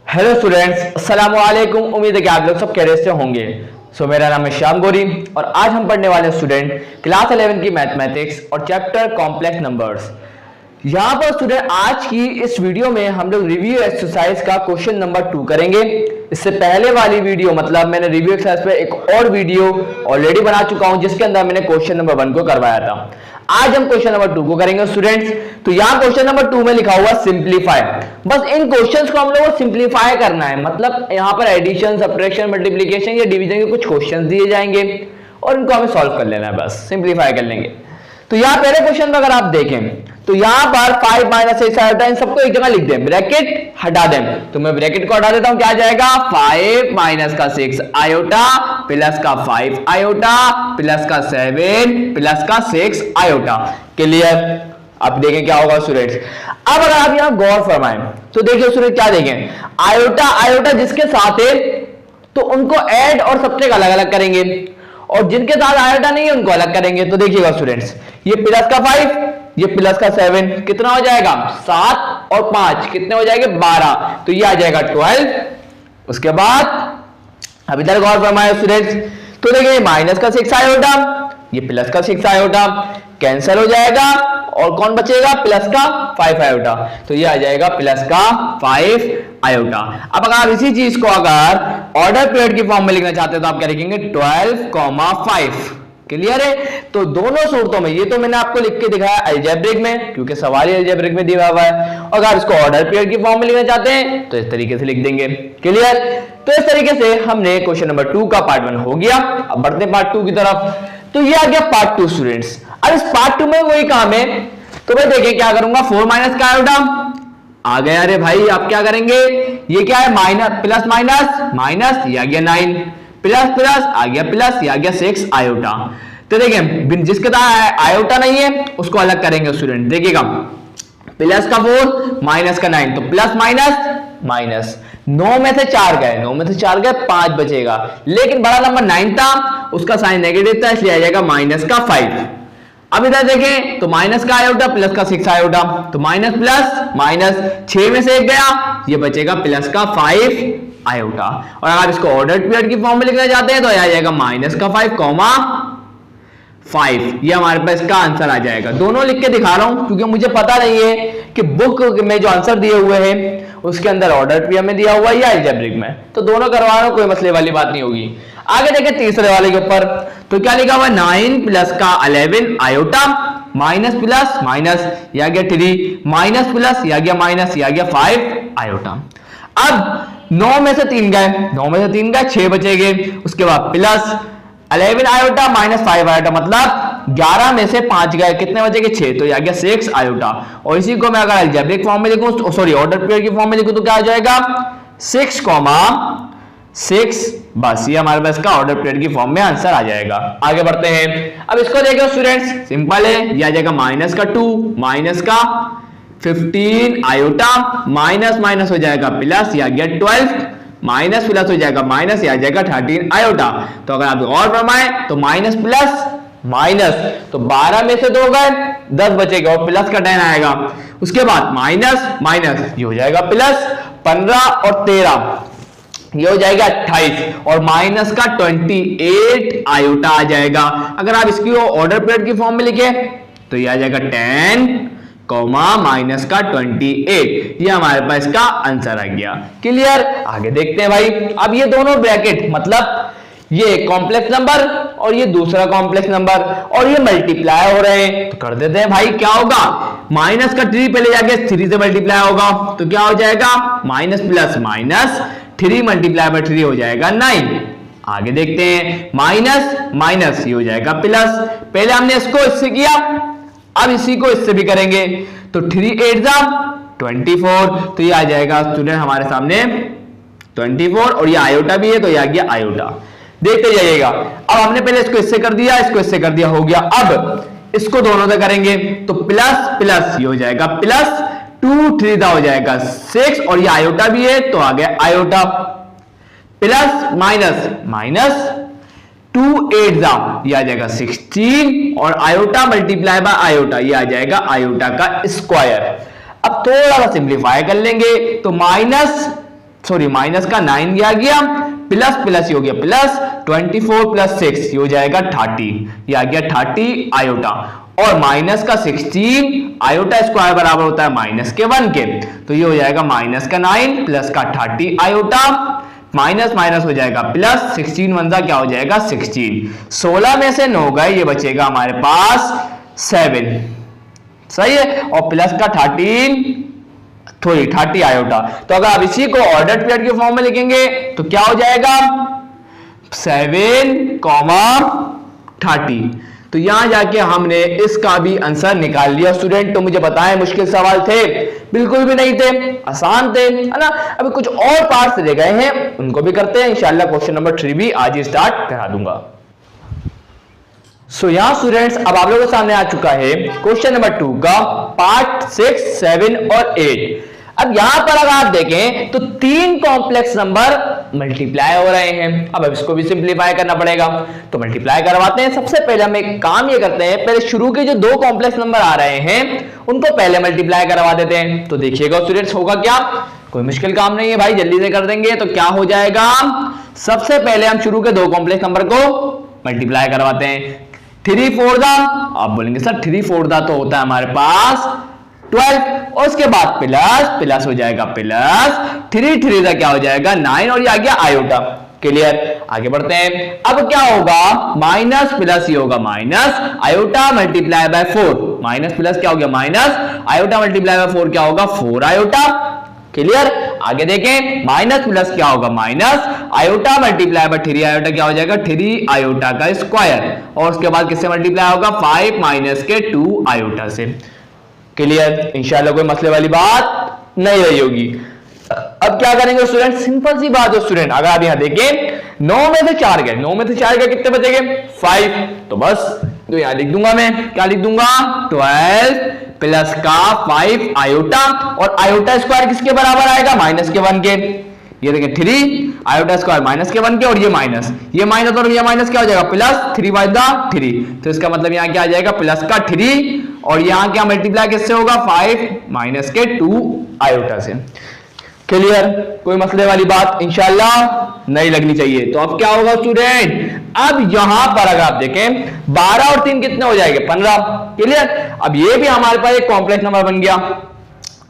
Hello students, अस्सलाम वालेकुम। उम्मीद है कि आप लोग सब खैरियत से होंगे। मेरा नाम है श्याम गोरी और आज हम पढ़ने वाले स्टूडेंट क्लास 11 की मैथमेटिक्स और चैप्टर कॉम्प्लेक्स नंबर्स। यहाँ पर स्टूडेंट आज की इस वीडियो में हम लोग रिव्यू एक्सरसाइज का क्वेश्चन नंबर 2 करेंगे। इससे पहले वाली वीडियो मतलब मैंने रिव्यू एक्सरसाइज पे एक और वीडियो ऑलरेडी बना चुका हूँ जिसके अंदर मैंने क्वेश्चन नंबर 1 को करवाया था। आज हम क्वेश्चन नंबर 2 को करेंगे स्टूडेंट्स। तो यहाँ क्वेश्चन नंबर 2 में लिखा हुआ सिंप्लीफाई। बस इन क्वेश्चंस को हम लोगों को सिंप्लीफाई करना है, मतलब यहाँ पर एडिशन, सब्ट्रैक्शन, मल्टीप्लिकेशन या डिवीजन के कुछ क्वेश्चंस दिए जाएंगे और इनको हमें सॉल्व कर लेना है, बस सिंप्लीफाई कर लेंगे। तो यहाँ पहले क्वेश्चन में अगर आप देखें तो यहाँ पर 5 - 6 आयोटा, इन सबको एक जगह लिख दें, ब्रैकेट हटा दें। तो मैं ब्रैकेट को हटा देता हूं, क्या आ जाएगा 5 - 6 आयोटा प्लस का 5 आयोटा प्लस का 7 प्लस का 6 आयोटा। क्लियर? आप देखें क्या होगा स्टूडेंट्स। अब अगर आप यहाँ गौर फरमाएं तो देखिए स्टूडेंट क्या देखें, आयोटा आयोटा जिसके साथ है तो उनको ऐड और सब्ट्रैक्ट अलग अलग करेंगे और जिनके साथ आयोटा नहीं है उनको अलग करेंगे। तो देखिएगा स्टूडेंट्स, ये प्लस का 5, ये प्लस का 7 कितना हो जाएगा 7 और 5 कितने हो जाएंगे 12, तो ये आ जाएगा 12। उसके बाद अब इधर गौर फरमाए स्टूडेंट्स, तो देखिए माइनस का 6 आयोटा, ये प्लस का 6 आयोटा कैंसिल हो जाएगा और कौन बचेगा प्लस का 5 आयोटा, तो ये आ जाएगा प्लस का 5 आयोटा। अब अगर आप इसी चीज को अगर ऑर्डर पीरियड की फॉर्म में लिखना चाहते हैं तो आप क्या लिखेंगे 12, 5। क्लियर है? तो दोनों सूरतों में, ये तो मैंने आपको लिख के दिखाया अलजेब्रिक में क्योंकि सवाल ही अलजेब्रिक में दिया हुआ है, और अगर इसको ऑर्डर पीरियड की फॉर्म में लिखना चाहते हैं तो इस तरीके से लिख देंगे। क्लियर? तो इस तरीके से हमने क्वेश्चन नंबर 2 का पार्ट 1 हो गया। अब बढ़ते हैं पार्ट 2 की तरफ। तो ये आ गया पार्ट 2 स्टूडेंट्स। अब इस पार्ट 2 में वही काम है, तो भाई देखिए क्या करूंगा, 4 माइनस का आयोटा आ गया। अरे भाई आप क्या करेंगे, ये क्या है माइनस प्लस माइनस माइनस, ये आ गया 9 प्लस प्लस आ गया प्लस, ये आ गया 6 आयोटा। तो देखिए जिसके साथ आयोटा नहीं है उसको अलग करेंगे स्टूडेंट। देखिएगा प्लस का 4 माइनस का 9, तो प्लस माइनस माइनस, 9 में से 4 गए, 9 में से 4 गए 5 बचेगा, लेकिन बड़ा नंबर 9 था उसका साइन नेगेटिव था इसलिए आ जाएगा माइनस का 5। अब इधर देखें तो माइनस का आयोटा प्लस का 6 आयोटा, तो माइनस प्लस माइनस, 6 में से 1 गया, ये बचेगा प्लस का 5 आयोटा। और अगर इसको ऑर्डर पीरियड की फॉर्म में लिखना चाहते हैं तो आ जाएगा माइनस का 5, 5, ये हमारे पास इसका आंसर आ जाएगा। दोनों लिख के दिखा रहा हूं क्योंकि मुझे पता नहीं है कि बुक में जो आंसर दिए हुए हैं उसके अंदर ऑर्डर पीरियड में दिया हुआ है या अलजेब्रिक में, तो दोनों करवा रहा हूं, कोई मसले वाली बात नहीं होगी। आगे देखें तीसरे वाले के ऊपर, तो क्या लिखा हुआ है 9 प्लस का 11 आयोटा माइनस प्लस माइनस, ये आ गया 3 माइनस प्लस, ये आ गया माइनस, ये आ गया 5 आयोटा। अब 9 में से 3 गए, 9 में से 3 गए 6 बचेंगे, उसके बाद प्लस 11 आयोटा माइनस 5 आयोटा, मतलब 11 में से 5 गए, कितने बचेंगे 6, तो ये आ गया 6 आयोटा। और इसी को मैं अगर अलजेब्रिक फॉर्म में लिखूं, सॉरी ऑर्डर पीरियड की फॉर्म में लिखूं तो क्या आ जाएगा 6, 6, बस ये हमारे पास का ऑर्डर पीरियड की फॉर्म में आंसर आ जाएगा। आगे बढ़ते हैं। अब इसको देखो स्टूडेंट्स, सिंपल है, ये आ जाएगा माइनस का 2 माइनस का 15 आयोटा माइनस माइनस हो जाएगा प्लस, ये आ गया 12 माइनस प्लस हो जाएगा माइनस, ये आ जाएगा 13 आयोटा। तो अगर आप और फरमाएं तो माइनस प्लस माइनस, तो 12 में से 2 गए 10 बचेगा और प्लस का 10 आएगा। उसके बाद माइनस माइनस, ये हो जाएगा प्लस 15 और 13, ये हो जाएगा 28 और माइनस का 28 आयोटा आ जाएगा। अगर आप इसकी ऑर्डर पीरियड की फॉर्म में लिखे तो ये आ जाएगा 10 माइनस का 28, ये हमारे पास का आंसर आ गया। क्लियर? आगे देखते हैं भाई। अब ये दोनों ब्रैकेट मतलब ये कॉम्प्लेक्स नंबर और ये दूसरा कॉम्प्लेक्स नंबर और ये मल्टीप्लाई हो रहे हैं, तो कर देते हैं भाई। क्या होगा, माइनस का 3 पहले जाके 3 से मल्टीप्लाई होगा तो क्या हो जाएगा minus plus minus, 3 multiply by 3 हो जाएगा 9। आगे देखते हैं, माइनस माइनस, ये हो जाएगा प्लस, पहले हमने इसको इससे किया अब इसी को इससे भी करेंगे, तो 3 8 24, तो ये आ जाएगा स्टूडेंट हमारे सामने 24 और ये आयोटा भी है तो ये आ गया आयोटा। देखते जाइएगा। अब हमने पहले इसको इससे कर दिया, इसको इससे कर दिया, हो गया। अब इसको दोनों से करेंगे तो प्लस प्लस, ये हो जाएगा प्लस 2 3 हो जाएगा 6 और ये आयोटा भी है तो आ गया आयोटा, प्लस माइनस माइनस 2 8 ये आ जाएगा 16 और आयोटा मल्टीप्लाई बाय आयोटा, ये आ जाएगा आयोटा का स्क्वायर। अब थोड़ा सा सिंप्लीफाई कर लेंगे तो माइनस सॉरी माइनस का 9 दिया गया, प्लस प्लस ये हो गया प्लस 24 प्लस 6 ये हो जाएगा 30, ये आ गया 30 आयोटा, और माइनस का 16 आयोटा स्क्वायर बराबर होता है माइनस के 1 के, तो ये हो जाएगा माइनस का 9 प्लस का 30 आयोटा, माइनस माइनस हो जाएगा प्लस, 16 वन जा क्या हो जाएगा 16, 16 में से 9 गए, ये बचेगा हमारे पास 7, सही है, और प्लस का 30 आयोटा। तो अगर आप इसी को ऑर्डर पेयर के फॉर्म में लिखेंगे तो क्या हो जाएगा 7,30। तो यहां जाके हमने इसका भी आंसर निकाल लिया स्टूडेंट। तो मुझे बताएं मुश्किल सवाल थे? बिल्कुल भी नहीं थे, आसान थे, है ना। अभी कुछ और पार्ट्स रह गए हैं, उनको भी करते हैं इंशाल्लाह। क्वेश्चन नंबर 3 भी आज ही स्टार्ट करा दूंगा। सो यहां स्टूडेंट्स अब आप लोगों के सामने आ चुका है क्वेश्चन नंबर 2 का पार्ट 6, 7 और 8। अब यहां पर अगर आप देखें तो 3 कॉम्प्लेक्स नंबर मल्टीप्लाई हो रहे हैं। अब इसको भी सिंप्लीफाई करना पड़ेगा, तो मल्टीप्लाई करवाते हैं। सबसे पहले हम एक काम ये करते हैं, पहले शुरू के जो 2 कॉम्प्लेक्स नंबर आ रहे हैं उनको पहले मल्टीप्लाई करवा देते हैं। तो देखिएगा स्टूडेंट्स होगा क्या, कोई मुश्किल काम नहीं है भाई, जल्दी से कर देंगे। तो क्या हो जाएगा, सबसे पहले हम शुरू के 2 कॉम्प्लेक्स नंबर को मल्टीप्लाई करवाते हैं। 3 4 दा, आप बोलेंगे सर 3 4 दा तो होता है हमारे पास 12, और उसके बाद प्लस प्लस हो जाएगा प्लस 3 3 दा क्या हो जाएगा 9, और ये आ गया आयोटा। क्लियर, आगे बढ़ते हैं। अब क्या होगा, माइनस प्लस ये होगा minus iota multiply by 4, minus plus क्या हो गया माइनस आयोटा मल्टीप्लाई बाय 4 क्या होगा 4 आयोटा। क्लियर, आगे देखें, माइनस प्लस क्या होगा minus iota multiply by 3 iota क्या हो जाएगा 3 आयोटा का स्क्वायर, और उसके बाद किससे मल्टीप्लाई होगा 5 माइनस के 2 आयोटा से। क्लियर, इंशाल्लाह कोई मसले वाली बात नहीं रही होगी। अब क्या करेंगे स्टूडेंट, सिंपल सी बात है स्टूडेंट, अगर आप यहां देखें 9 में से 4 गए, 9 में से 4 गए कितने बचेंगे 5, तो बस तो यहां लिख दूंगा मैं, क्या लिख दूंगा 12 प्लस का 5 आयोटा, और आयोटा स्क्वायर किसके बराबर आएगा माइनस के 1 के। ये देखें 3 आयोटा स्क्वायर माइनस के 1 के, और ये माइनस और ये माइनस क्या हो जाएगा प्लस 3 बाय 3, तो इसका मतलब यहां क्या आ जाएगा प्लस का 3, और यहां क्या मल्टीप्लाई किससे होगा 5 माइनस के 2 आयोटा से। क्लियर, कोई मसले वाली बात इंशाल्लाह नहीं लगनी चाहिए। तो अब क्या होगा स्टूडेंट, अब यहां पर अगर आप देखें 12 और 3 कितने हो जाएंगे 15। क्लियर, अब ये भी हमारे पास एक कॉम्प्लेक्स नंबर बन गया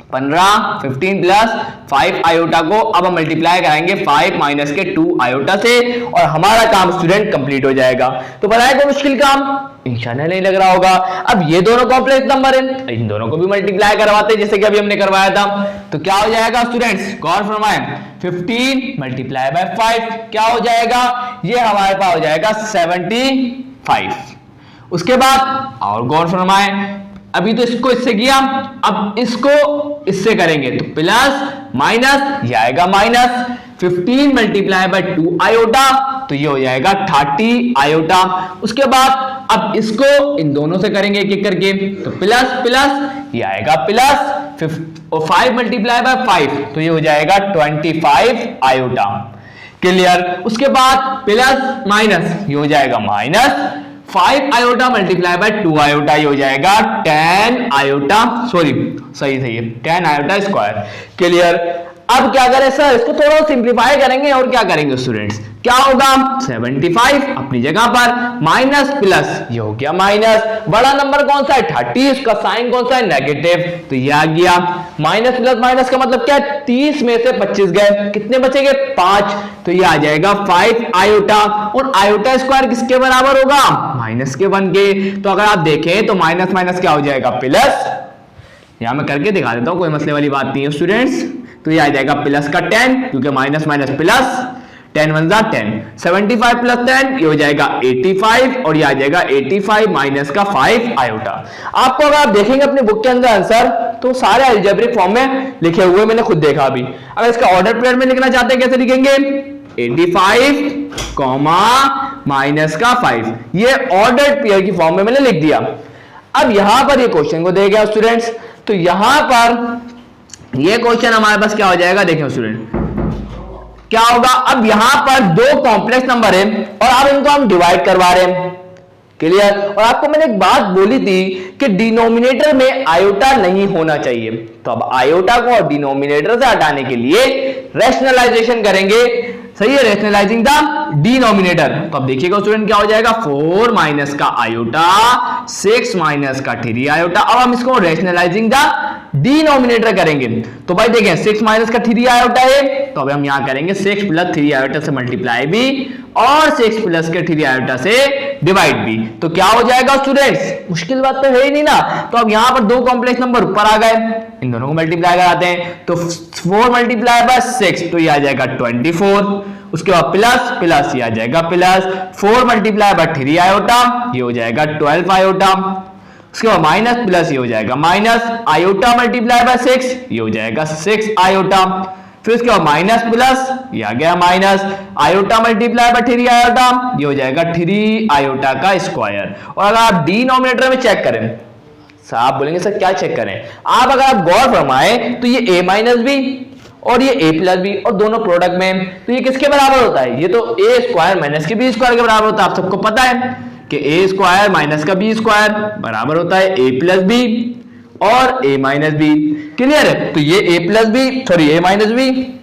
15, 15 प्लस 5 आयोटा को अब हम मल्टीप्लाई कराएंगे 5 माइनस के 2 आयोटा से, और हमारा काम स्टूडेंट कंप्लीट हो जाएगा। तो बताया कोई मुश्किल काम इंशाल्लाह नहीं लग रहा होगा। अब ये दोनों कॉम्प्लेक्स नंबर हैं, इन दोनों को भी मल्टीप्लाई करवाते हैं जैसे कि अभी हमने करवाया था। तो क्या हो जाएगा स्टूडेंट्स, गौर फरमाएं, 15 मल्टीप्लाई बाय 5 क्या हो जाएगा, ये हमारे पास हो जाएगा 75। उसके बाद और गौर फरमाएं, अभी तो इसको इससे किया, अब इसको इससे करेंगे तो प्लस माइनस ये आएगा माइनस 15 मल्टीप्लाई बाय 2 आयोटा, तो ये हो जाएगा 30 आयोटा। उसके बाद अब इसको इन दोनों से करेंगे एक एक करके, तो प्लस प्लस ये आएगा प्लस 5 मल्टीप्लाई बाय 5, तो ये हो जाएगा 25 आयोटा। क्लियर, उसके बाद प्लस माइनस ये हो जाएगा minus 5 iota multiply by 2 iota, ये हो जाएगा 10 आयोटा, सही है 10 आयोटा स्क्वायर। क्लियर, अब क्या करें सर, इसको थोड़ा सिंप्लीफाई करेंगे, और क्या करेंगे स्टूडेंट्स, क्या होगा 75 अपनी जगह पर, माइनस प्लस ये हो गया माइनस, बड़ा नंबर कौन सा है 30, उसका साइन कौन सा है नेगेटिव, तो ये आ गया माइनस प्लस माइनस का मतलब क्या है 30 में से 25 गए, कितने बचेंगे 5, तो ये आ जाएगा 5 आयोटा, और आयोटा स्क्वायर किसके बराबर होगा माइनस के 1 के। तो अगर आप देखें तो माइनस माइनस क्या हो जाएगा प्लस, यहां मैं करके दिखा देता हूं, कोई मसले वाली बात नहीं है स्टूडेंट्स। तो ये आ जाएगा प्लस का 10, क्योंकि माइनस माइनस प्लस, 10 1 जा 10, 75 प्लस 10 ये हो जाएगा 85, और ये आ जाएगा 85 माइनस का 5 आयोटा। आपको अगर आप देखेंगे अपने बुक के अंदर आंसर, तो सारे अलजेब्रिक फॉर्म में लिखे हुए मैंने खुद देखा अभी। अगर इसका ऑर्डर पेयर में लिखना चाहते हैं कैसे लिखेंगे 85 कॉमा माइनस का 5, ये ऑर्डर पेयर की फॉर्म में मैंने लिख दिया। अब यहां पर ये क्वेश्चन को देगा स्टूडेंट्स, तो यहां पर ये क्वेश्चन हमारे पास क्या हो जाएगा, देखें स्टूडेंट क्या होगा। अब यहां पर 2 कॉम्प्लेक्स नंबर है, और अब इनको हम डिवाइड करवा रहे हैं, क्लियर। और आपको मैंने एक बात बोली थी कि डिनोमिनेटर में आयोटा नहीं होना चाहिए, तो अब आयोटा को और डिनोमिनेटर से हटाने के लिए रैशनलाइजेशन करेंगे, सही है, रैशनलाइजिंग द डिनोमिनेटर। तो अब देखिएगा स्टूडेंट क्या हो जाएगा, 4 माइनस का आयोटा 6 माइनस का 3 आयोटा। अब हम इसको रैशनलाइजिंग द डिनोमिनेटर करेंगे, तो भाई देखें 6 माइनस का 3 आयोटा है, तो अब हम यहां करेंगे 6 प्लस 3 आयोटा से मल्टीप्लाई भी और 6 प्लस के 3 आयोटा से डिवाइड भी। तो क्या हो जाएगा स्टूडेंट्स, मुश्किल बात तो है ही नहीं ना। तो अब यहां पर दो कॉम्प्लेक्स नंबर ऊपर आ गए, इन दोनों को मल्टीप्लाई कराते हैं, तो 4 मल्टीप्लाई बाय 6 तो ये आ जाएगा 24, उसके बाद प्लस प्लस ये आ जाएगा प्लस 4 मल्टीप्लाई बाय 3 आयोटा ये हो जाएगा 12 आयोटा, उसके बाद माइनस प्लस ये हो जाएगा माइनस आयोटा मल्टीप्लाई बाय 6 ये हो जाएगा 6 आयोटा, फिर उसके बाद माइनस प्लस ये आ गया minus iota multiply by 3 iota ये हो जाएगा 3 आयोटा का स्क्वायर। और अगर आप डिनोमिनेटर में चेक करें, आप बोलेंगे सर क्या चेक करें, आप अगर आप गौर फरमाए तो ये a माइनस बी और ये a प्लस बी और दोनों प्रोडक्ट में, तो ये किसके बराबर होता है, ये तो a स्क्वायर माइनस के b स्क्वायर के बराबर होता है। आप सबको पता है कि a स्क्वायर माइनस का b स्क्वायर बराबर होता है a प्लस बी और a माइनस बी, क्लियर है। तो ये a plus b sorry a minus b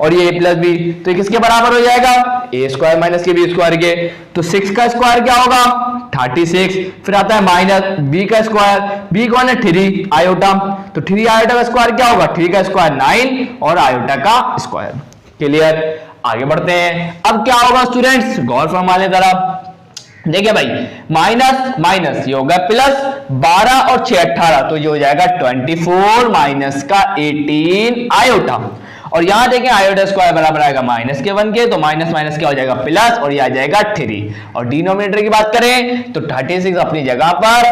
और ये a प्लस बी, तो ये किसके बराबर हो जाएगा, a स्क्वायर माइनस के b स्क्वायर के। तो 6 का स्क्वायर क्या होगा 36, फिर आता है माइनस b का स्क्वायर, b कौन है 3 आयोटा, तो 3 आयोटा का स्क्वायर क्या होगा 3 का स्क्वायर 9 और आयोटा का स्क्वायर, क्लियर। आगे बढ़ते हैं, अब क्या होगा स्टूडेंट्स, गौर फरमाने जरा, देखिए भाई माइनस माइनस ये होगा प्लस 12 और 6 18, तो ये हो जाएगा 24 माइनस का 18 आयोटा, और यहां देखें आयोटा स्क्वायर बराबर आएगा माइनस के 1 के, तो माइनस माइनस क्या हो जाएगा प्लस और ये आ जाएगा 3, और डिनोमिनेटर की बात करें तो 36 अपनी जगह पर,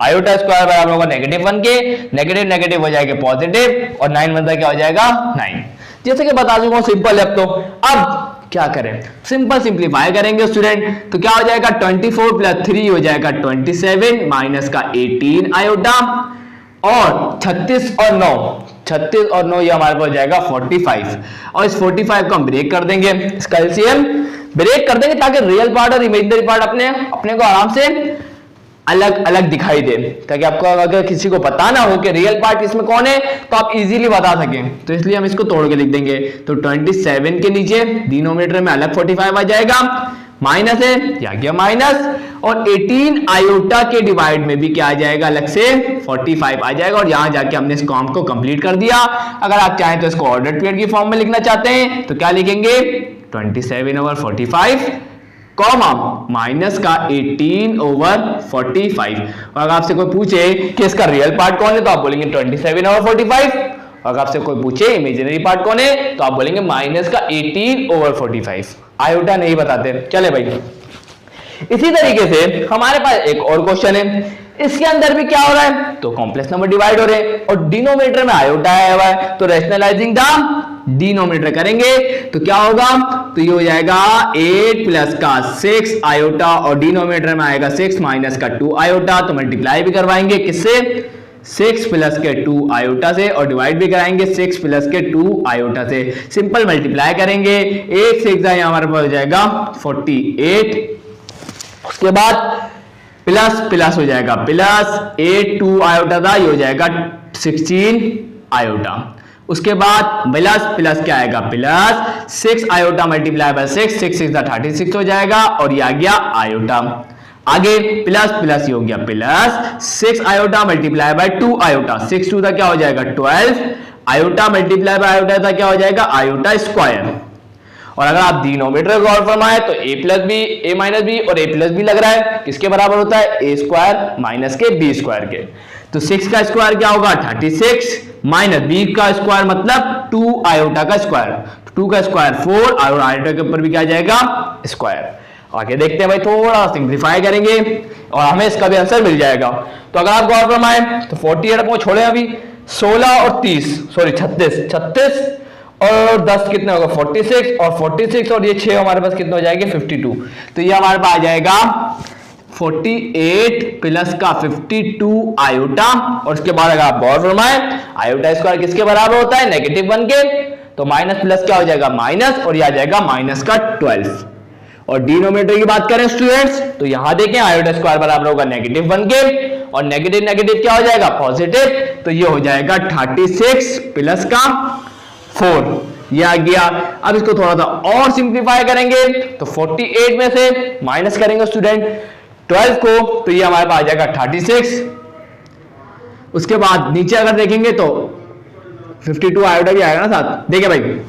आयोटा स्क्वायर बराबर होगा नेगेटिव 1 के, नेगेटिव नेगेटिव हो जाएगा पॉजिटिव और 9 बनता क्या हो जाएगा 9, जैसे कि बता चुका हूं सिंपल है। अब तो अब क्या करें, सिंपल सिंप्लीफाई करेंगे स्टूडेंट, तो क्या हो जाएगा 24 प्लस 3 हो जाएगा 27 माइनस का 18 आयोटा, और 36 और 9 ये हमारे पास हो जाएगा 45, और इस 45 को हम ब्रेक कर देंगे, इसका एलसीएम ब्रेक कर देंगे ताकि रियल पार्ट और इमेजिनरी पार्ट अपने को आराम से अलग अलग दिखाई दे, ताकि आपको अगर किसी को पता ना हो कि रियल पार्ट इसमें कौन है तो आप इजीली बता सकें, तो इसलिए हम इसको तोड़ के लिख देंगे। तो 27 के नीचे डिनोमिनेटर में अलग 45 आ जाएगा, माइनस है या गया माइनस, और 18 आयोटा के डिवाइड में भी क्या आ जाएगा अलग से 45 आ जाएगा, और यहां जाके हमने इस काम को कंप्लीट कर दिया। अगर आप चाहें तो इसको ऑर्डर पीरियड की फॉर्म में लिखना चाहते हैं तो क्या लिखेंगे 27/45 कॉमा माइनस का 18/45, और अगर आपसे कोई पूछे कि इसका रियल पार्ट कौन है तो आप बोलेंगे 27/45, और अगर आपसे कोई पूछे इमेजिनरी पार्ट कौन है तो आप बोलेंगे माइनस का 18/45, आयोटा नहीं बताते। चले भाई, इसी तरीके से हमारे पास एक और क्वेश्चन है, इसके अंदर भी क्या हो रहा है, तो कॉम्प्लेक्स नंबर डिवाइड हो रहे हैं और डिनोमिनेटर में आयोटा आया हुआ है, तो रैशनलाइजिंग द डिनोमिनेटर करेंगे तो क्या होगा, तो ये हो जाएगा 8 प्लस का 6 आयोटा, और डिनोमिनेटर में आएगा 6 माइनस का 2 आयोटा, तो मल्टीप्लाई भी करवाएंगे किससे 6 प्लस के 2 आयोटा से, और डिवाइड भी कराएंगे 6 प्लस के 2 आयोटा से। सिंपल मल्टीप्लाई करेंगे, 1 से 6 हमारे पास हो जाएगा 48, उसके बाद प्लस प्लस हो जाएगा प्लस 8 2 आयोटा था ये हो जाएगा 16 आयोटा, उसके बाद प्लस प्लस क्या आएगा प्लस 6 आयोटा मल्टीप्लाई बाय 6 6 6 36 हो जाएगा, और ये आ गया आयोटा। आगे प्लस प्लस ये हो गया plus 6 iota multiply by 2 iota, 6 2 था क्या हो जाएगा 12 आयोटा मल्टीप्लाई बाय आयोटा था क्या हो जाएगा आयोटा स्क्वायर। और अगर आप डिनोमिनेटर को गौर फरमाए तो a plus b a minus b और a प्लस बी लग रहा है, किसके बराबर होता है a स्क्वायर माइनस के b स्क्वायर के, तो 6 का स्क्वायर क्या होगा 36 माइनस b का स्क्वायर मतलब 2 आयोटा का स्क्वायर, 2 का स्क्वायर 4 और आयोटा के ऊपर भी क्या जाएगा स्क्वायर। आगे देखते हैं भाई, थोड़ा सिंप्लीफाई करेंगे और हमें इसका भी आंसर मिल जाएगा। तो अगर आप गौर फरमाए तो 48 को छोड़े अभी 16 और 30 सॉरी 36 और 10 कितना होगा 46 और 46 और ये 6 हमारे पास कितना हो जाएगा 52, तो ये हमारे पास आ जाएगा 48 प्लस का 52 आयोटा, और उसके बाद अगर आप गौर फरमाए आयोटा स्क्वायर किसके बराबर होता है नेगेटिव 1 के, तो माइनस प्लस क्या हो जाएगा माइनस, और ये आ जाएगा माइनस का 12, और डिनोमिनेटर की बात करें स्टूडेंट्स तो यहां देखें आयोटा स्क्वायर बराबर होगा -1 के और नेगेटिव नेगेटिव क्या हो जाएगा पॉजिटिव, तो ये हो जाएगा 36 प्लस का 4, ये आ गया। अब इसको थोड़ा सा और सिंप्लीफाई करेंगे तो 48 में से माइनस करेंगे स्टूडेंट 12 को, तो ये हमारे पास आ जाएगा 36। उसके बाद नीचे अगर देखेंगे तो 52 आयोटा भी आएगा ना साथ, देखिए भाई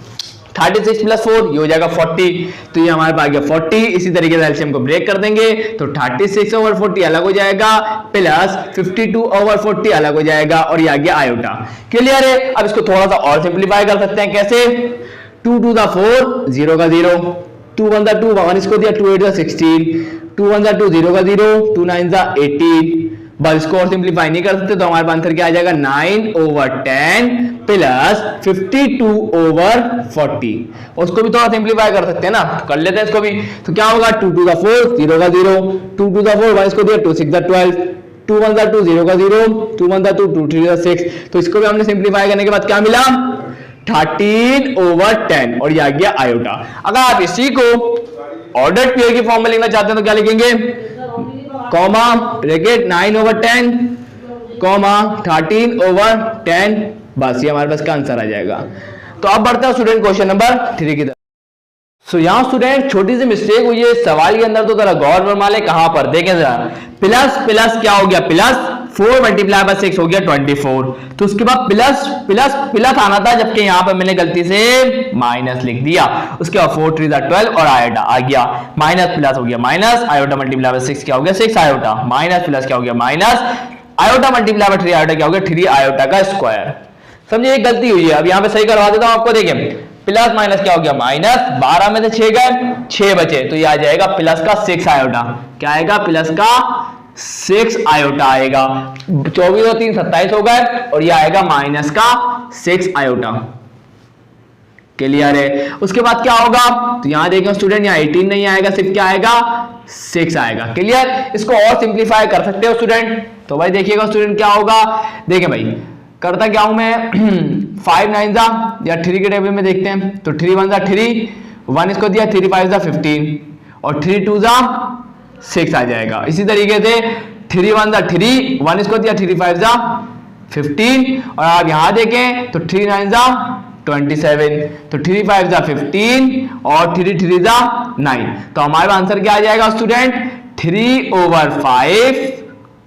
36 प्लस 4 ये हो जाएगा 40, तो ये हमारे पास आ गया 40। इसी तरीके से एलसीएम को ब्रेक कर देंगे तो 36 ओवर 40 अलग हो जाएगा प्लस 52 ओवर 40 अलग हो जाएगा और ये आ गया आयोटा। क्लियर है? अब इसको थोड़ा सा और सिंप्लीफाई कर सकते हैं, कैसे? 2 to the 4 0 का 0, 2 1 the 2 1 इसको दिया, 2 8 the 16, 2 1 the 2 0 का 0, 2 9 the 18। बस इसको और सिंप्लीफाई नहीं कर सकते तो हमारे पास आंसर क्या आ जाएगा 9 over 10 प्लस 52 over 40। उसको भी थोड़ा सिंप्लीफाई कर सकते हैं ना, तो कर लेते हैं इसको भी। तो क्या होगा 2 to the 4 0 का 0, 2 to the 4 1 इसको दिया, 2 6 the 12, 2 1 the 2 0 का 0, 2 1 the 2 2 3 the 6। तो इसको भी हमने सिंप्लीफाई करने के बाद क्या मिला 13 over 10 और ये आ गया आयोटा। अगर आप इसी को ऑर्डर्ड पेयर की फॉर्म में लिखना चाहते हैं तो क्या लिखेंगे, comma bracket 9 over 10 comma 13 over 10, बस ये हमारे पास का आंसर आ जाएगा। तो अब बढ़ते हैं स्टूडेंट क्वेश्चन नंबर 3 की तरफ। सो यहाँ स्टूडेंट छोटी सी मिस्टेक हुई है सवाल के अंदर, तो जरा गौर फरमा ले कहां पर, देखें जरा। प्लस प्लस क्या हो गया, प्लस 4 मल्टीप्लाई बाय 6 हो गया 24, तो उसके बाद प्लस प्लस प्लस आना था, जबकि यहां पर मैंने गलती से माइनस लिख दिया। उसके बाद 4 3 12 और आयोटा आ गया, माइनस प्लस हो गया माइनस, आयोटा मल्टीप्लाई बाय 6 क्या हो गया 6 आयोटा, माइनस प्लस क्या हो गया minus, iota multiply by 3 iota क्या हो गया 3 आयोटा का स्क्वायर। समझिए एक गलती हुई है, अब यहां पे सही करवा देता हूं आपको। देखें प्लस माइनस क्या हो गया माइनस, 12 में से 6 गए 6 बचे, तो ये आ जाएगा प्लस का 6 आयोटा। क्या आएगा प्लस का 6 आयोटा आएगा। 24 और 3 27 हो गए और ये आएगा माइनस का 6 आयोटा। क्लियर है? उसके बाद क्या होगा, तो यहां देखें स्टूडेंट यहाँ 18 नहीं आएगा, सिर्फ क्या आएगा 6 आएगा। क्लियर? इसको और सिंप्लीफाई कर सकते हो स्टूडेंट। तो भाई देखिएगा स्टूडेंट क्या होगा, देखें भाई करता क्या हूं मैं 5 9 जा या 3 के टेबल में देखते हैं, तो 3 1 जा 3, 1 इसको दिया, 3 5 जा 15 और 3 2 जा 6 आ जाएगा। इसी तरीके से 3 1 जा 3, 1 इसको दिया, 3 5 जा 15 और आप यहां देखें तो 3 9 जा 27, तो 3 5 जा 15 और 3 3 जा 9। तो हमारा आंसर क्या आ जाएगा student 3 over 5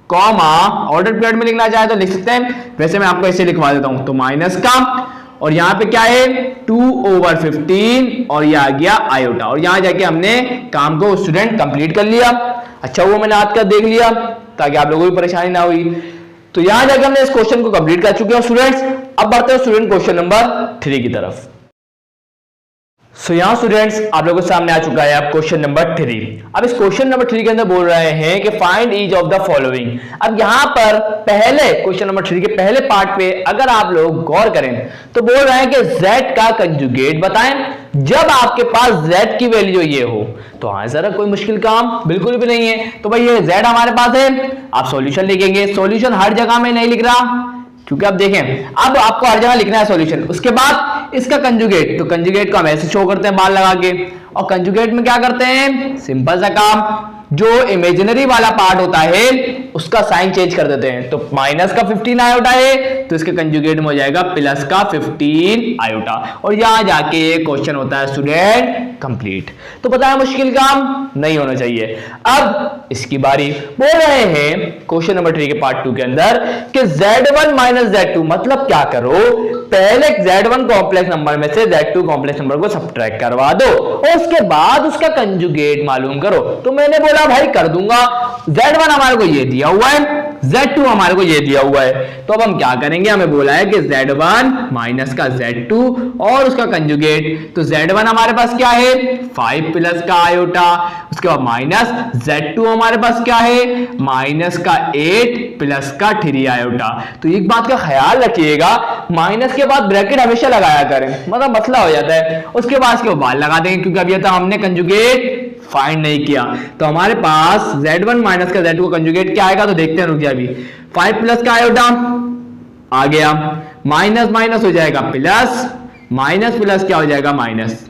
comma order period में लिखना चाहे तो लिख सकते हैं, वैसे मैं आपको ऐसे लिखवा देता हूं, तो माइनस का और यहां पे क्या है 2 over 15 और ये आ गया आयोटा। और यहां जाके हमने काम को स्टूडेंट कंप्लीट कर लिया। अच्छा वो मैंने आज का देख लिया ताकि आप लोगों को परेशानी ना हुई। तो यहां जाकर हमने इस क्वेश्चन को कंप्लीट कर चुके हैं स्टूडेंट्स। अब बढ़ते हैं स्टूडेंट क्वेश्चन नंबर 3 की तरफ। सो यहाँ स्टूडेंट्स आप लोगों के सामने आ चुका है अब क्वेश्चन नंबर 3। अब इस क्वेश्चन नंबर 3 के अंदर बोल रहे हैं कि find each of the following. अब यहाँ पर पहले क्वेश्चन नंबर 3 के पहले पार्ट पे अगर आप लोग गौर करें तो बोल रहे हैं कि z का कंजुगेट बताएं जब आपके पास z की वैल्यू ये हो। तो हाँ जरा कोई मुश्किल काम बिल्कुल भी नहीं है। तो भाई ये z हमारे पास है, आप सॉल्यूशन लिखेंगे। सॉल्यूशन हर जगह में नहीं लिख रहा क्योंकि आप देखें अब आपको हर जगह लिखना है सॉल्यूशन। उसके बाद इसका कंजुगेट, तो कंजुगेट को हम ऐसे शो करते हैं बाल लगा के, और कंजुगेट में क्या करते हैं सिंपल सा काम, जो इमेजिनरी वाला पार्ट होता है उसका साइन चेंज कर देते हैं। तो माइनस का 15 आयोटा है तो इसके कंजुगेट में हो जाएगा प्लस का 15 आयोटा और यहां जाके क्वेश्चन होता है स्टूडेंट कंप्लीट। तो पता है मुश्किल काम नहीं होना चाहिए। अब इसकी बारी बोल रहे हैं क्वेश्चन नंबर 3 के पार्ट 2 के अंदर कि z1 माइनस z2 मतलब क्या करो, पहले z1 कॉम्प्लेक्स नंबर में से z2 कॉम्प्लेक्स नंबर को सब्ट्रैक्ट करवा दो और उसके बाद उसका कंजुगेट मालूम करो। तो मैंने बोला भाई कर दूंगा, z1 हमारे को ये दिया हुआ है, z2 हमारे को ये दिया हुआ है, तो अब हम क्या करेंगे, हमें बोला है कि z1 माइनस का z2 और उसका कंजुगेट। तो z1 हमारे पास क्या है 5 प्लस का आयोटा, उसके बाद माइनस z2 हमारे पास क्या है माइनस का 8 प्लस का 3 आयोटा। तो एक बात का ख्याल रखिएगा माइनस के बाद ब्रैकेट हमेशा लगाया करें, मतलब मसला हो जाता है। उसके बाद इसके बाद लगा देंगे क्योंकि अभी तक हमने कंजुगेट फाइंड नहीं किया। तो हमारे पास z1 माइनस का z2 का कंजुगेट क्या आएगा, तो देखते हैं, रुक जाए अभी। 5 प्लस का आयोटा आ गया, माइनस माइनस हो जाएगा प्लस, माइनस प्लस क्या हो जाएगा माइनस,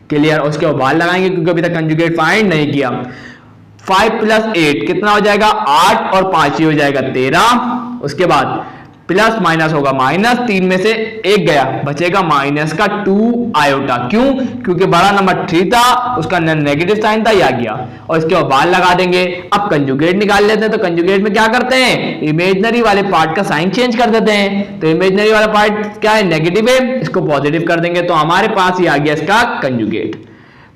क्लियर। उसके बाद लगाएंगे क्योंकि अभी तक कंजुगेट फाइंड नहीं किया। 5 + 8 कितना हो जाएगा 8 और 5 ही हो जाएगा 13। उसके बाद प्लस माइनस होगा माइनस, 3 में से 1 गया, बचेगा माइनस का 2 आयोटा। क्यों? क्योंकि बड़ा नंबर 3 था, उसका नेगेटिव साइन था, या गया। और इसके बाद लगा देंगे। अब कंजुगेट निकाल लेते हैं। तो कंजुगेट में क्या करते हैं, इमेजिनरी वाले पार्ट का साइन चेंज कर देते हैं। तो इमेजिनरी वाला पार्ट क्या है, नेगेटिव है, इसको पॉजिटिव कर देंगे। तो हमारे पास ये आ गया इसका कंजुगेट।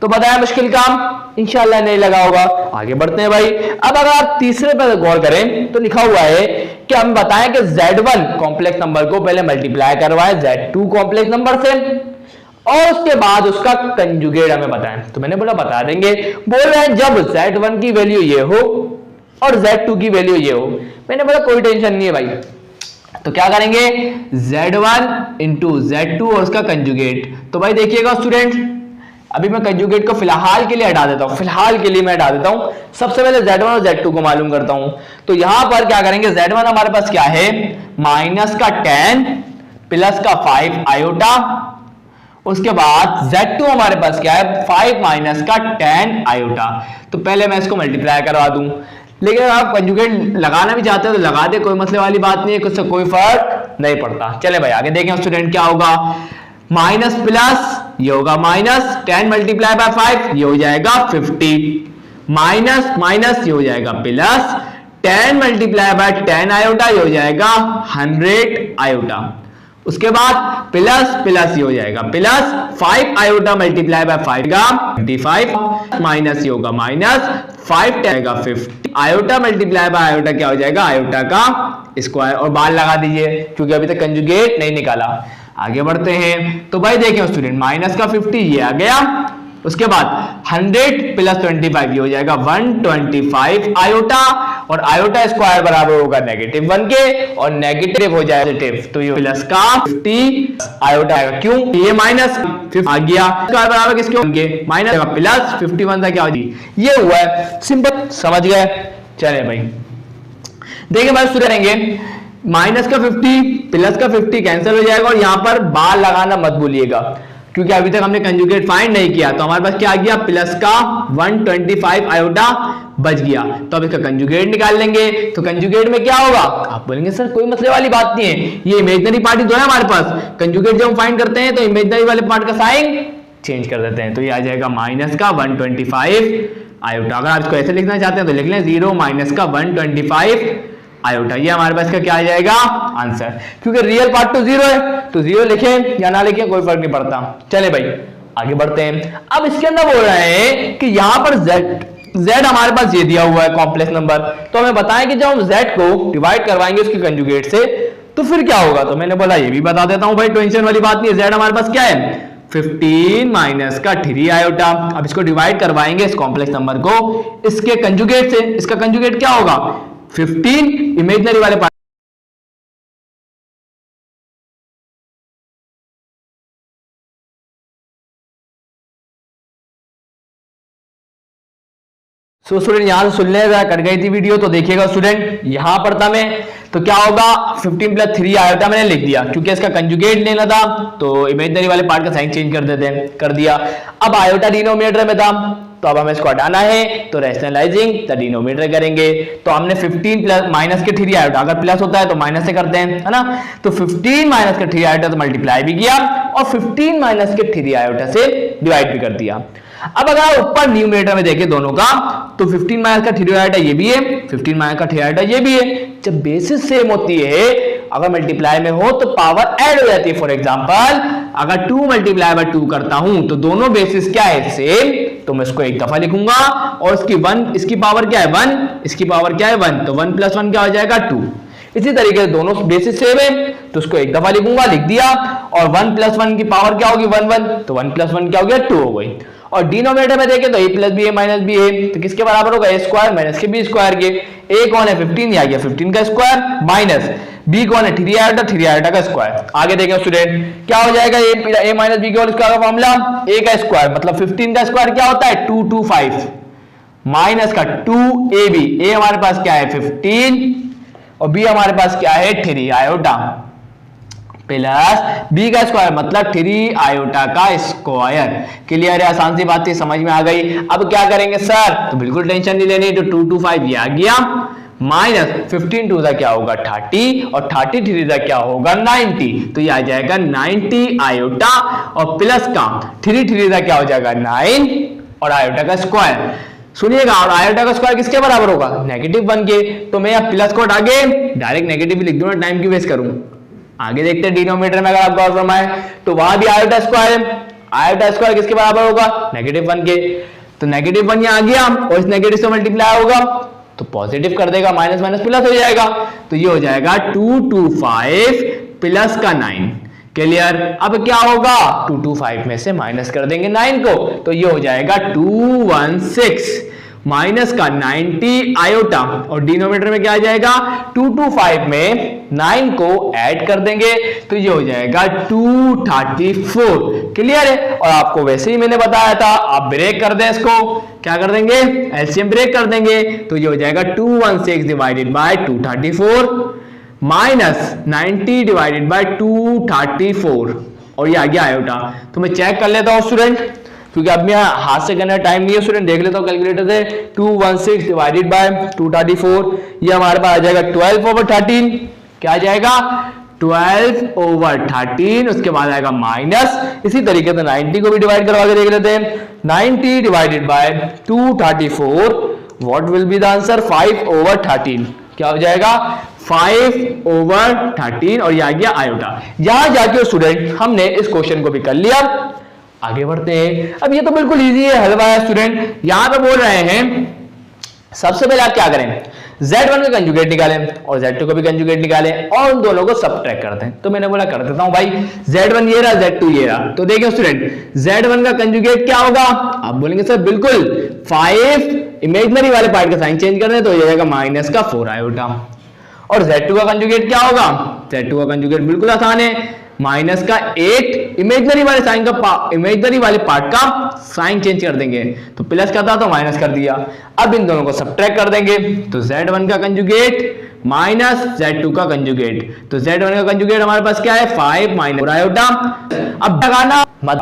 तो बताया मुश्किल काम, इंशाल्लाह नहीं लगा होगा। आगे बढ़ते हैं भाई। अब अगर आप तीसरे पर गौर करें तो लिखा हुआ है कि हम बताएं कि Z1 कॉम्प्लेक्स नंबर को पहले मल्टीप्लाई करवाएं Z2 कॉम्प्लेक्स नंबर से और उसके बाद उसका कंजुगेट हमें बताएं। तो मैंने बोला बता देंगे। बोल रहे हैं जब Z1 की वैल्यू ये हो और Z2 की वैल्यू ये हो। मैंने बोला कोई टेंशन नहीं है भाई। तो क्या करेंगे, Z1 × Z2 और उसका कंजुगेट। तो भाई देखिएगा स्टूडेंट, अभी मैं कंजुगेट को फिलहाल के लिए हटा देता हूं, फिलहाल के लिए मैं हटा देता हूं। सबसे पहले Z1 और Z2 को मालूम करता हूं। तो यहां पर क्या करेंगे, Z1 हमारे पास क्या है, माइनस का 10 प्लस का 5 आयोटा। उसके बाद Z2 हमारे पास क्या है, 5 माइनस का 10 आयोटा। तो पहले मैं इसको मल्टीप्लाई करवा दूं। लेकिन अगर आप कंजुगेट लगाना भी चाहते हो तो लगा दे, कोई मसले वाली बात नहीं है, कुछ कोई फर्क नहीं पड़ता। चले भाई आगे देखें स्टूडेंट क्या होगा। माइनस प्लस ये होगा माइनस 10 × 5 ये हो जाएगा 50, माइनस माइनस ये हो जाएगा प्लस 10 × 10 आयोटा ये हो जाएगा 100 आयोटा। उसके बाद प्लस प्लस ये हो जाएगा प्लस 5 आयोटा मल्टीप्लाई बाय 5 का 25, माइनस ये होगा माइनस 5 जाएगा 50 आयोटा मल्टीप्लाई बाय आयोटा क्या हो जाएगा, आयोटा का स्क्वायर। और बाल लगा दीजिए क्योंकि अभी तक कंजुगेट नहीं निकाला। आगे बढ़ते हैं। तो भाई देखें स्टूडेंट, माइनस का 50 ये आ गया। उसके बाद 100 + 25 ये हो जाएगा 125 आयोटा। और आयोटा स्क्वायर बराबर होगा -1 के, और नेगेटिव हो जाएगा पॉजिटिव। तो ये प्लस का 50 आयोटा आएगा। क्यों, ये माइनस आ गया, स्क्वायर बराबर किसके होंगे, माइनस का प्लस 51 था क्या होगी, ये हुआ है। सिंपल, समझ गए। चले भाई देखिए भाई शुरू करेंगे। माइनस का 50 प्लस का 50 कैंसिल हो जाएगा। और यहां पर बार लगाना मत भूलिएगा क्योंकि अभी तक हमने कंजुगेट फाइंड नहीं किया। तो हमारे पास क्या आ गया, प्लस का 125 आयोटा बच गया। तो अब इसका कंजुगेट निकाल लेंगे। तो कंजुगेट में क्या होगा, आप बोलेंगे सर कोई मसले वाली बात नहीं है, ये इमेजिनरी पार्ट तो है हमारे पास। कंजुगेट जब हम फाइंड करते हैं तो इमेजिनरी वाले पार्ट का साइन चेंज कर देते हैं। तो ये आ जाएगा माइनस का 125 आयोटा। अगर आप इसको ऐसे लिखना चाहते हैं तो लिख लें 0 माइनस का 125 आयोटा। ये हमारे पास का क्या आ जाएगा, आंसर। क्योंकि रियल पार्ट तो 0 है, तो 0 लिखें या ना लिखें कोई फर्क नहीं पड़ता। चले भाई आगे बढ़ते हैं। अब इसके अंदर बोल रहे हैं कि यहां पर Z हमारे पास ये दिया हुआ है कॉम्प्लेक्स नंबर। तो हमें बताएं कि जब हम Z को डिवाइड करवाएंगे उसके कंजुगेट से तो फिर क्या होगा। तो मैंने बोला ये भी बता देता हूं भाई, टेंशन वाली बात नहीं है। Z हमारे पास क्या है, 15 माइनस का 3 आयोटा। अब इसको डिवाइड करवाएंगे इस कॉम्प्लेक्स नंबर को इसके कंजुगेट से। इसका कंजुगेट क्या होगा, 15 इमेजिनरी वाले पार्ट। स्टूडेंट यहां से सुन लेगा, कट गई थी वीडियो तो देखिएगा स्टूडेंट। यहां पर था मैं, तो क्या होगा 15 + 3 आयोटा मैंने लिख दिया क्योंकि इसका कंजुगेट लेना था। तो इमेजिनरी वाले पार्ट का साइन चेंज कर देते हैं, कर दिया। अब आयोटा डिनोमिनेटर में था तो अब हमें इसको हटाना है, तो रैशनलाइजिंग द डिनोमिनेटर करेंगे। तो हमने 15 प्लस माइनस के 3 आयोटा, अगर प्लस होता है तो माइनस से करते हैं, है ना। तो 15 माइनस के 3 आयोटा तो मल्टीप्लाई भी किया और 15 माइनस के 3 आयोटा से डिवाइड भी कर दिया। अब अगर आप ऊपर न्यूमरेटर में देखें दोनों का, तो 15 माइनस का 3 आयोटा ये भी है, 15 माइनस का 3 आयोटा ये भी है। जब बेसिस सेम होती है, अगर मल्टीप्लाई में हो तो पावर ऐड हो जाती है। फॉर एग्जांपल अगर 2 × 2 करता हूं तो दोनों बेसिस क्या है, सेम, तो मैं इसको एक दफा लिखूंगा। और इसकी 1, इसकी पावर क्या है 1, इसकी पावर क्या है 1, तो 1 + 1 क्या हो जाएगा 2। इसी तरीके से दोनों बेसिस सेम है तो उसको एक दफा लिखूंगा, लिख दिया। और 1 + 1 की पावर क्या होगी 1 1, तो 1 + 1 क्या हो गया 2 हो गई। और डिनोमिनेटर में देखें तो a + b a - b a, तो किसके बराबर होगा, a² - के b² के। a कौन है 15, आ गया 15 का स्क्वायर, माइनस b कौन है 3 आयोटा का स्क्वायर। आगे देखें स्टूडेंट क्या हो जाएगा, a - b का फॉर्मूला a का स्क्वायर मतलब 15 का स्क्वायर क्या होता है 225 माइनस का 2ab। a हमारे पास क्या है 15 और b हमारे पास क्या है 3 आयोटा। प्लस बी का स्क्वायर मतलब 3 आयोटा का स्क्वायर। क्लियर है, आसान सी बात थी, समझ में आ गई। अब क्या करेंगे सर, तो बिल्कुल टेंशन नहीं लेनी, तो 2 2 5 ये आ गया, माइनस 15 टू दा क्या होगा 30 और 30 3 दा क्या होगा 90, तो ये आ जाएगा 90 आयोटा और प्लस का 3 3 दा क्या हो जाएगा 9 और आयोटा का स्क्वायर। सुनिएगा, और आयोटा का स्क्वायर किसके बराबर होगा, -1 के। तो मैं यहाँ प्लस को हटा के डायरेक्ट नेगेटिव लिख दूंगा, टाइम क्यों वेस्ट करूं। आगे देखते हैं डिनोमिनेटर में अगर आप गौर फरमाए तो वहां भी आयोटा स्क्वायर है, आयोटा स्क्वायर किसके बराबर होगा -1 के। तो -1 यहाँ आ गया और इस नेगेटिव से मल्टीप्लाई होगा तो पॉजिटिव कर देगा, माइनस माइनस प्लस हो जाएगा, तो ये हो जाएगा 225 प्लस का 9। क्लियर। अब क्या होगा 225 में से माइनस कर देंगे 9 को, तो ये हो जाएगा 216 माइनस का 90 आयोटा और डिनोमिनेटर में क्या आ जाएगा 225 में 9 को ऐड कर देंगे तो ये हो जाएगा 234। क्लियर है। और आपको वैसे ही मैंने बताया था, आप ब्रेक कर दें इसको, क्या कर देंगे एलसीएम ब्रेक कर देंगे, तो ये हो जाएगा 216 divided by 234 minus 90 divided by 234 और ये आ गया आयोटा। तो मैं चेक कर लेता हूं स्टूडेंट, क्योंकि अब मैं हाथ से करने का टाइम नहीं है स्टूडेंट, देख लेता हूं कैलकुलेटर से। 216 डिवाइडेड बाय 234 ये हमारे पास आ जाएगा 12/13। क्या आ जाएगा 12/13, उसके बाद आएगा माइनस, इसी तरीके से 90 को भी डिवाइड करवा के देख लेते हैं। 90 divided by 234 what will be the answer 5/13। क्या हो जाएगा 5/13 और ये आ गया आयोटा। यहां जाके स्टूडेंट हमने इस क्वेश्चन को भी कर लिया। आगे बढ़ते हैं। अब ये तो बिल्कुल इजी है, हलवा है स्टूडेंट। यहां पे बोल रहे हैं सबसे पहले आप क्या करें Z1 का कंजुगेट निकालें और Z2 का भी कंजुगेट निकालें और उन दोनों को सबट्रैक्ट करते हैं। तो मैंने बोला कर देता हूं भाई, Z1 ये रहा Z2 ये रहा। तो देखिए स्टूडेंट Z1 का कंजुगेट क्या होगा, आप बोलेंगे सर बिल्कुल 5 इमेजिनरी वाले पार्ट का साइन चेंज कर दें तो ये जाएगा माइनस का 4 आयोटा। और Z2 का कंजुगेट क्या होगा, Z2 का कंजुगेट बिल्कुल आसान है, माइनस का 8 इमेजिनरी वाले साइन का इमेजिनरी वाले पार्ट का साइन चेंज कर देंगे, तो प्लस का था तो माइनस कर दिया। अब इन दोनों को सबट्रैक्ट कर देंगे तो Z1 का कंजुगेट माइनस Z2 का कंजुगेट, तो Z1 का कंजुगेट हमारे पास क्या है 5 माइनस आयोटा। अब लगाना मत,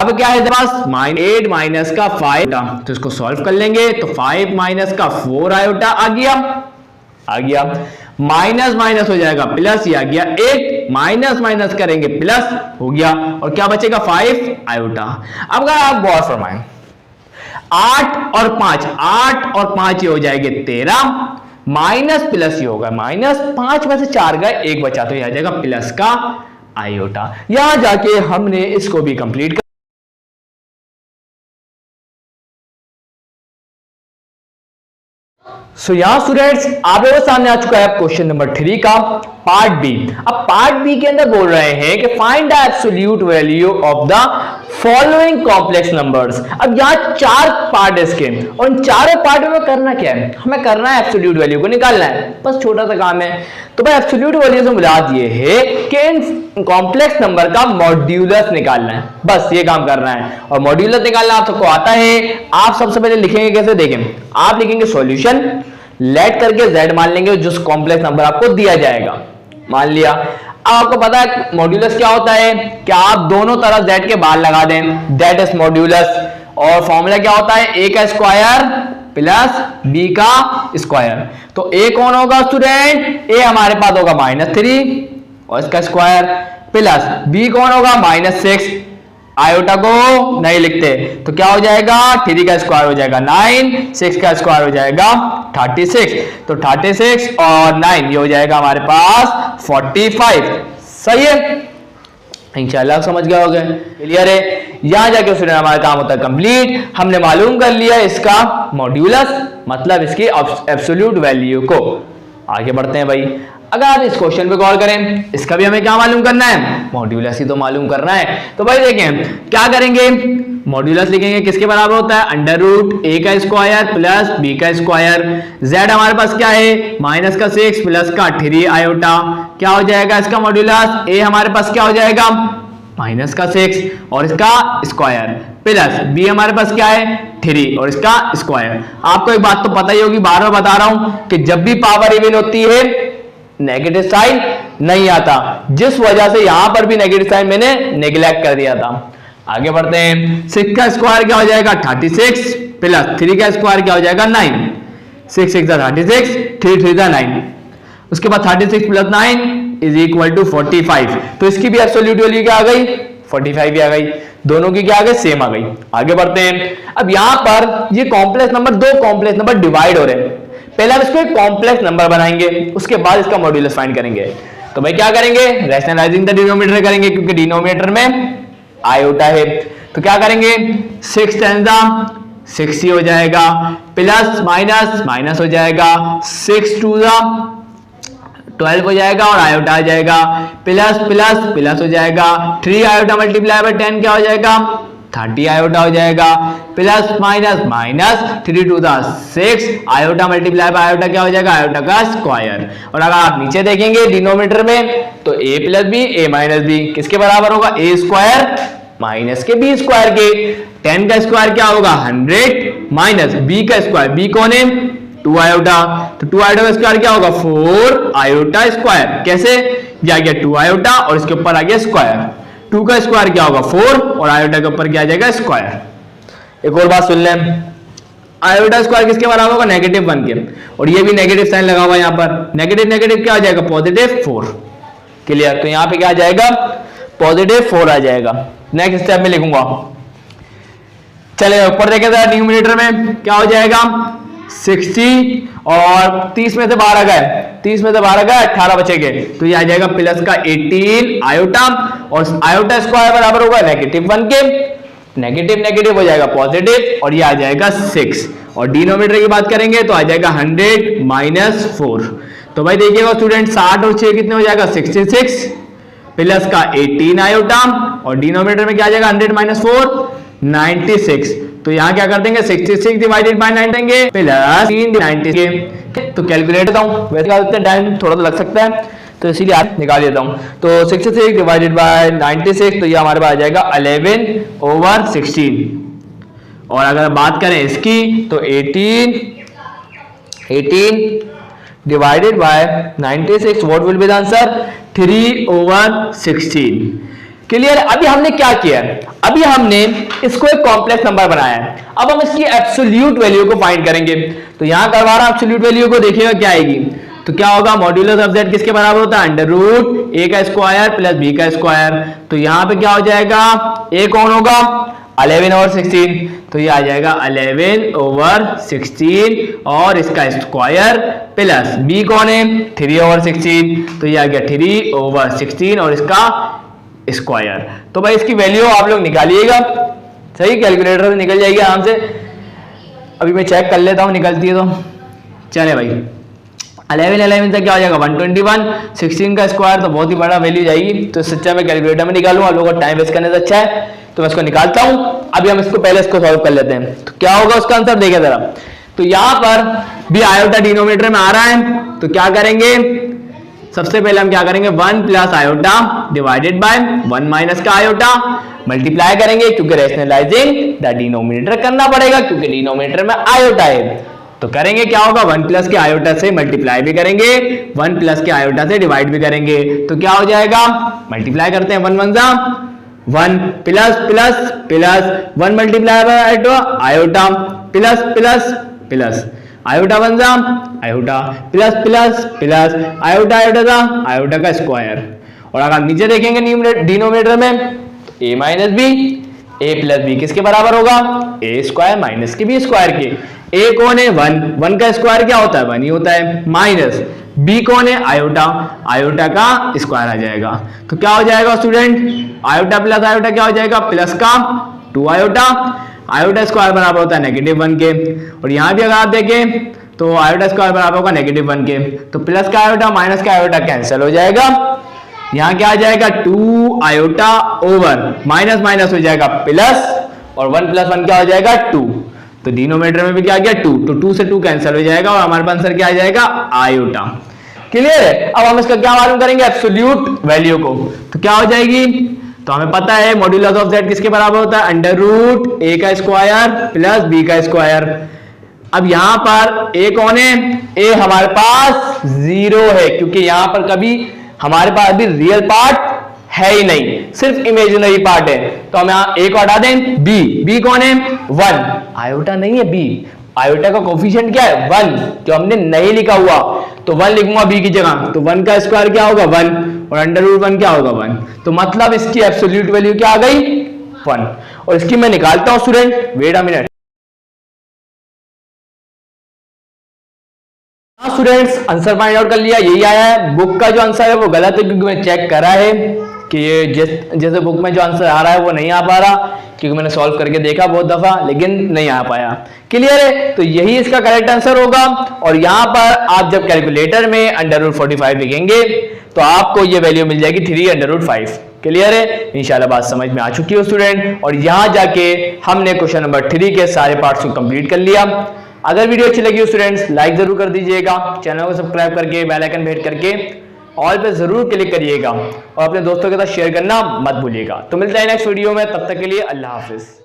अब क्या है पास -8 माइनस का 5, तो इसको सॉल्व कर लेंगे तो 5 माइनस का 4 आयोटा आ गया, माइनस माइनस हो जाएगा प्लस, ये आ गया 8 माइनस माइनस करेंगे प्लस हो गया और क्या बचेगा 5 आयोटा। अब अगर आप गौर फरमाएं 8 और 5 ये हो जाएंगे 13 माइनस प्लस ये होगा माइनस, 5 में से 4 गए 1 बचा तो ये आ जाएगा प्लस का आयोटा। यहां जाके हमने इसको भी कंप्लीट कर यहां स्टूडेंट्स आप लोगों के सामने आ चुका है क्वेश्चन नंबर 3 का पार्ट बी। अब पार्ट बी के अंदर बोल रहे हैं कि find the absolute value of the following complex numbers. अब यहाँ 4 पार्ट है इसके और इन चारों पार्ट में करना क्या है, हमें करना है एब्सोल्यूट वैल्यू को निकालना है, बस छोटा सा काम है। तो भाई एब्सोल्यूट वैल्यू से मुराद ये है कि इन कॉम्प्लेक्स नंबर का मॉड्यूलस निकालना है, बस ये काम करना है। और मॉड्यूलस निकालना आप सबको आता है। आप सबसे पहले लिखेंगे कैसे, देखें आप लिखेंगे सॉल्यूशन लेट करके z मान लेंगे जो कॉम्प्लेक्स नंबर आपको दिया जाएगा, मान लिया। अब आपको पता है मॉड्यूलस क्या होता है, क्या आप दोनों तरफ z के बाहर लगा दें, दैट इज मॉड्यूलस। और फॉर्मूला क्या होता है a का स्क्वायर प्लस b का स्क्वायर। तो a कौन होगा स्टूडेंट, a हमारे पास होगा -3 और इसका स्क्वायर प्लस b कौन होगा -6, आयोटा को नहीं लिखते तो क्या हो जाएगा 3 का स्क्वायर हो जाएगा 9, 6 का स्क्वायर हो जाएगा 36, तो 36 और 9 ये हो जाएगा हमारे पास 45। सही है, इंशाल्लाह समझ गए होंगे, क्लियर है। यहां जाके स्टूडेंट हमारा काम होता है कंप्लीट। हमने मालूम कर लिया इसका मॉड्यूलस मतलब इसकी एब्सोल्यूट वैल्यू को। आगे बढ़ते हैं भाई। अगर आप इस क्वेश्चन पे गौर करें, इसका भी हमें क्या मालूम करना है, मॉड्यूलस ही तो मालूम करना है। तो भाई देखें क्या करेंगे, मॉड्यूलस लिखेंगे किसके बराबर होता है √a का स्क्वायर प्लस b का स्क्वायर। z हमारे पास क्या है माइनस का 6 प्लस का 3 आयोटा। क्या हो जाएगा इसका मॉड्यूलस, a हमारे पास क्या हो जाएगा माइनस का 6 और इसका स्क्वायर प्लस b हमारे पास क्या है 3 और इसका स्क्वायर। आपको एक बात तो पता ही होगी, बार बार बता रहा हूं कि जब भी पावर इवन होती है नेगेटिव साइन नहीं आता, जिस वजह से यहां पर भी नेगेटिव साइन मैंने नेग्लेक्ट कर दिया था। आगे बढ़ते हैं। 6 का स्क्वायर क्या हो जाएगा 36 प्लस 3 का स्क्वायर क्या हो जाएगा 9। 6 6 36, 3 3 9। उसके बाद 36 प्लस 9 इज इक्वल टू 45। तो इसकी भी एब्सोल्यूट वैल्यू क्या आ गई 45 भी आ गई, दोनों की क्या आ गई सेम आ गई। आगे बढ़ते हैं। अब यहां पर ये कॉम्प्लेक्स नंबर, दो कॉम्प्लेक्स नंबर डिवाइड हो रहे हैं। पहले हम इसको एक कॉम्प्लेक्स नंबर बनाएंगे, उसके बाद इसका मॉड्यूलस फाइंड करेंगे। तो भाई क्या करेंगे, रैशनलाइजिंग द डिनोमिनेटर करेंगे, क्योंकि डिनोमिनेटर में आयोटा है। तो क्या करेंगे 6 × 60 हो जाएगा, प्लस माइनस माइनस हो जाएगा, 6 2 12 हो जाएगा और आयोटा आ जाएगा, प्लस प्लस प्लस हो जाएगा, 3 आयोटा मल्टीप्लाई बाय 10 क्या हो जाएगा 30 आयोटा हो जाएगा, plus minus minus 3 2 6 iota multiply by iota क्या हो जाएगा आयोटा का स्क्वायर। और अगर आप नीचे देखेंगे डिनोमिनेटर में तो a plus b a minus b किसके बराबर होगा a स्क्वायर माइनस के b स्क्वायर के। 10 का स्क्वायर क्या होगा 100 माइनस b का स्क्वायर, b कौन है 2 आयोटा, तो 2 आयोटा का स्क्वायर क्या होगा 4 आयोटा स्क्वायर। कैसे, ये आ गया 2 आयोटा और इसके ऊपर आ गया स्क्वायर। 2 का स्क्वायर क्या होगा 4 और आयोटा के ऊपर क्या आ जाएगा स्क्वायर। एक और बात सुन लें, आयोटा स्क्वायर किसके बराबर होगा -1 के, और ये भी नेगेटिव साइन लगा हुआ है यहाँ पर, नेगेटिव नेगेटिव क्या आ जाएगा +4। क्लियर, तो यहाँ पे क्या आ जाएगा +4 आ जाएगा। नेक्स्ट स्टेप में लिखूंगा, चले ऊपर देखे जरा न्यूमरेटर में क्या हो जाएगा 60 और 30 में से 12 गए, 30 में से 12 गए 18 बचेंगे, तो ये आ जाएगा प्लस का 18 आयोटा और आयोटा स्क्वायर बराबर होगा -1 के, नेगेटिव नेगेटिव हो जाएगा पॉजिटिव और ये आ जाएगा 6। और डिनोमिनेटर की बात करेंगे तो आ जाएगा 100 - 4। तो भाई देखिएगा स्टूडेंट 60 और 6 कितने हो जाएगा 66 प्लस का 18 आयोटा और डिनोमिनेटर में क्या आ जाएगा 100 - 4 96। तो यहाँ क्या कर देंगे 66 डिवाइडेड बाय 9 देंगे प्लस 96। तो कैलकुलेट करता हूँ, वैसे क्या करते हैं टाइम थोड़ा तो लग सकता है तो इसीलिए आप निकाल देता हूँ। तो 66 डिवाइडेड बाय 96 तो ये हमारे पास आ जाएगा 11/16। और अगर बात करें इसकी तो 18 divided by 96 what will be the answer 3/16। Clear. अभी हमने क्या किया है, अभी हमने इसको एक कॉम्प्लेक्स नंबर बनाया है, अब हम इसकी एब्सोल्यूट वैल्यू को फाइंड करेंगे। तो यहां करवा रहा हूं एब्सोल्यूट वैल्यू को, देखिएगा क्या आएगी। तो क्या होगा मॉड्यूलस ऑफ z किसके बराबर होता है √a का स्क्वायर प्लस b का स्क्वायर। तो यहां पे क्या हो जाएगा a कौन होगा 11/16, तो ये आ जाएगा 11/16 और इसका स्क्वायर प्लस b कौन है 3/16, तो ये आ गया 3/16 और इसका स्क्वायर। तो भाई इसकी वैल्यू आप लोग निकालिएगा, सही कैलकुलेटर से निकल जाएगी आराम से। अभी मैं चेक कर लेता हूं निकलती है तो। चले भाई 11 से क्या हो जाएगा 121, 16 का स्क्वायर तो बहुत ही बड़ा वैल्यू जाएगी, तो इससे अच्छा मैं कैलकुलेटर में निकालूंगा, लोगों को टाइम वेस्ट करने से अच्छा है तो मैं इसको निकालता हूं। अभी हम इसको पहले इसको सॉल्व कर लेते हैं। तो क्या होगा उसका आंसर देखें जरा। तो यहां पर भी आयोटा डिनोमिनेटर में आ रहा है, तो क्या करेंगे सबसे पहले हम क्या करेंगे 1 plus iota divided by 1 minus का आयोटा मल्टीप्लाई करेंगे, क्योंकि रैशनलाइजिंग द डिनोमिनेटर करना पड़ेगा क्योंकि डिनोमिनेटर में आयोटा है। तो करेंगे क्या होगा 1 प्लस के आयोटा से मल्टीप्लाई भी करेंगे, 1 प्लस के आयोटा से डिवाइड भी करेंगे। तो क्या हो जाएगा मल्टीप्लाई करते हैं 1 1 जा 1 plus plus plus 1 multiply by iota plus plus plus iota 1 जा iota plus plus plus iota iota जा आयोटा का स्क्वायर। और अगर नीचे देखेंगे डिनोमिनेटर में तो a minus b a plus b किसके बराबर होगा a स्क्वायर माइनस के b स्क्वायर के। a कौन है 1 का स्क्वायर क्या होता है 1 ही होता है, माइनस b कौन है आयोटा, आयोटा का स्क्वायर आ जाएगा। तो क्या हो जाएगा स्टूडेंट आयोटा प्लस आयोटा क्या हो जाएगा प्लस का 2 आयोटा, आयोटा स्क्वायर बराबर होता है -1 के। और यहां भी अगर आप देखें तो आयोटा स्क्वायर बराबर होगा -1 के, तो प्लस का आयोटा माइनस का आयोटा कैंसिल हो जाएगा। यहां क्या आ जाएगा 2 आयोटा ओवर माइनस माइनस हो जाएगा प्लस और 1 + 1 क्या हो जाएगा 2। तो डिनोमिनेटर में भी क्या आ गया 2, तो 2 से 2 कैंसिल हो जाएगा और हमारे पास आंसर क्या आ जाएगा आयोटा। क्लियर है। अब हम इसका क्या मालूम करेंगे एब्सोल्यूट वैल्यू को। तो क्या हो जाएगी, तो हमें पता है मॉड्यूलस ऑफ z किसके बराबर होता है √a का स्क्वायर प्लस b का स्क्वायर। अब यहां पर a कौन है, a हमारे पास 0 है क्योंकि यहां पर कभी हमारे पास अभी रियल पार्ट है ही नहीं, सिर्फ इमेजिनरी पार्ट है। तो हम यहाँ ए को हटा दें, बी कौन है 1, आयोटा नहीं है बी, आयोटा का कोफिशिएंट क्या है 1, जो हमने नहीं लिखा हुआ, तो 1 लिखूंगा बी की जगह, तो 1 का स्क्वायर क्या होगा 1 और √1 क्या होगा 1, तो मतलब इसकी एब्सोल्यूट वैल्यू क्या आ गई 1। और इसकी मैं निकालता हूं student, wait a minute. Students answer find out कर लिया, यही आया है। बुक का जो आंसर है वो गलत है, क्योंकि मैं चेक करा है कि ये जैसे बुक में जो आंसर आ रहा है वो नहीं आ पा रहा, क्योंकि मैंने सॉल्व करके देखा बहुत दफा, लेकिन नहीं आ पाया। क्लियर है, तो यही इसका करेक्ट आंसर होगा। और यहाँ पर आप जब कैलकुलेटर में √45 लिखेंगे तो आपको ये वैल्यू मिल जाएगी 3√5। क्लियर है, इंशाल्लाह बात समझ में आ चुकी हो स्टूडेंट। और यहाँ जाके हमने क्वेश्चन नंबर 3 के सारे पार्ट्स को कंप्लीट कर लिया। अगर वीडियो अच्छी लगी हो स्टूडेंट्स, लाइक जरूर कर दीजिएगा, चैनल को सब्सक्राइब करके बेल आइकन हिट करके ऑल पे जरूर क्लिक करिएगा और अपने दोस्तों के साथ शेयर करना मत भूलिएगा। तो मिलते हैं नेक्स्ट वीडियो में, तब तक के लिए अल्लाह हाफिज।